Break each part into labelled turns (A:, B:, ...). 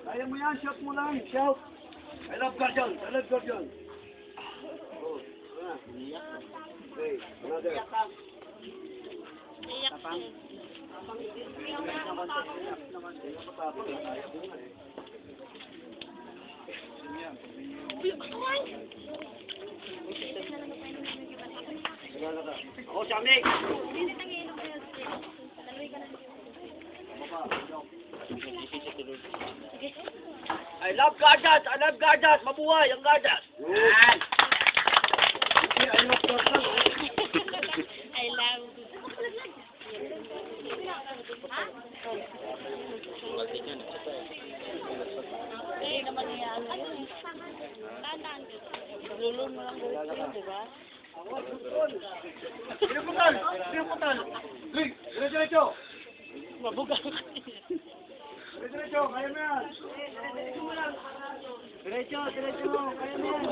A: Kaya mo yan, shout mo lang, shout. I love Guardian, I love Guardian. Oh, okay, another. Ako, Jamik! I love Guardians! I love Guardians! Mabuhay ang Guardians! Yan! I love Guardians!
B: I love. Eh, naman niya. Tandaan. Lulun mo lang gusto, di ba?
A: Pinuputan! Pinuputan! Hey! Diretso!
B: Mabugang.
A: Diretso! Kaya mo yan! Diretso! Kaya mo yan!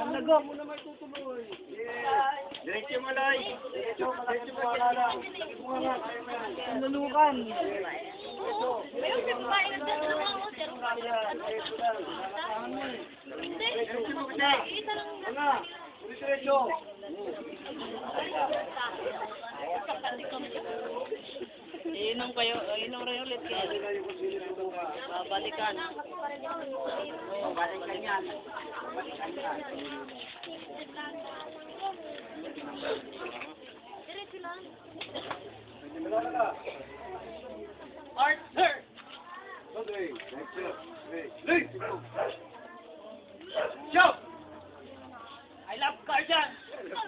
A: Ang lago mo naman tutuloy! Diretso mo, Loy! Diretso mo, alala! Ang lulukan!
B: May usip ba? Nagdadalawa ako, sir. Hindi. Isa lang.
A: Ano? Diretso!
B: Inom kayo, inom rin ulit kayo. Babalikan.
A: Oo, balikan yan.
B: Diretso lang.
A: Arthur! Okay, next up. Hey! Shout! I love Guardian!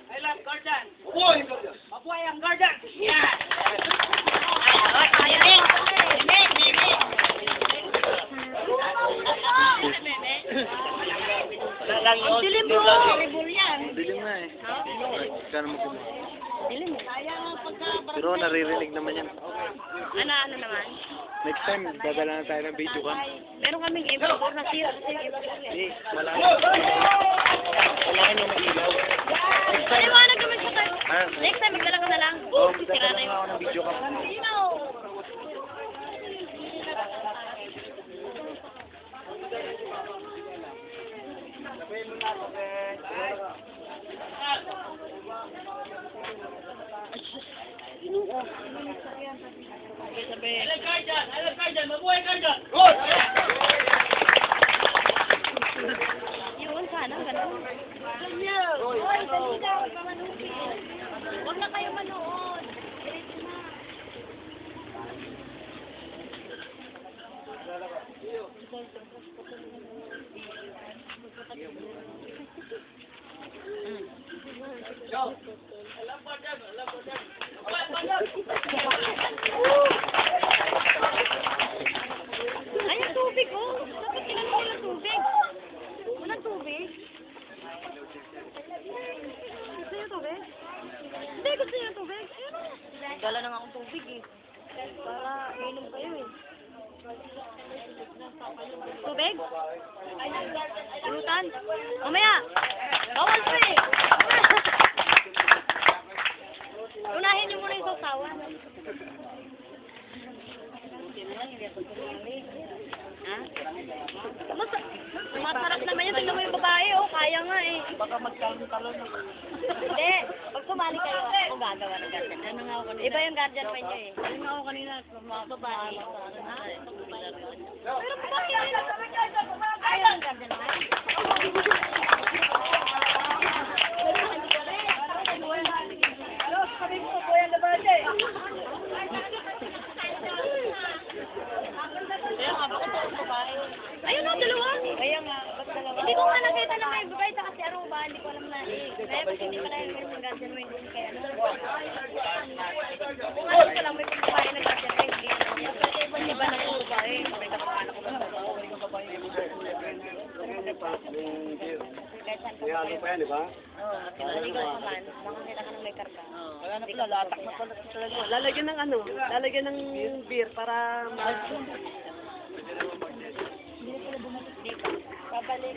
A: I love Guardian! Mabuhay ang Guardian! Mabuhay ang Guardian! Yes!
B: Dilim mo! Ribol yan.
C: Dilim na eh. Kano mo kung...
B: Dilim mo.
C: Pero naririnig naman yan.
B: Ano naman?
C: Next time, dadala na tayo ng video ka.
B: Meron kaming M4 na sira.
C: Eh, malaki. Malaki nung ilaw. Next time.
B: Paliwanag naman siya tayo.
C: Ah,
B: Next time, magdala ka na lang.
C: Oo,
B: Sira
C: dadala
B: na
C: na ako ng video ka.
B: Sino? Sabi.
A: I love Guardian! I love Guardian! Mabuhay Guardian! Good!
B: Yun, sana, ganun. Hoy, dali na, huwag ka manupin. Huwag na kayo manood. Diretso na.
A: Shout! I love Guardian! I love Guardian!
B: Ay, ang tubig, oh. Dapat kinanong nila tubig. Walang tubig. Gusto niyo tubig? Hindi, gusto niyo tubig. Ayun, oh. Dala na nga akong tubig, eh. Para inom kayo, eh. Tubig? Lutan? Mamaya! Bawal pa, eh. Unahin niyo muna yung sausawan. Ha? Masarap naman yun. Tignan mo yung babae, oh. Kaya nga, eh.
A: Baka magkalong-talon ako.
B: Hindi. Pag sumali kayo, ako gagawa ng guardian. Ano nga ako kanina? Iba yung guardian pa niyo, eh. Ano nga ako kanina? Babae. Ha? Pero babae. Ayaw yung guardian pa. Ayun na, dalawa. Kaya nga, ba't dalawa? Hindi ko nga nakita na may babae sa kasi aruba, hindi ko alam na eh. Kaya ba't hindi pala yung may guardian mo, hindi kaya ano. Kung ano ko lang, may babae na guardian mo, hindi. Kasi iba na yung babae, may kapapala ko ba? Kahit saan ka
A: May pa yan, di ba?
B: Oo, naligaw ka man, makakita ka ng may karga.
A: Wala na pala, latak na pala talaga. Lalagyan ng ano, lalagyan ng beer para
B: Babalik.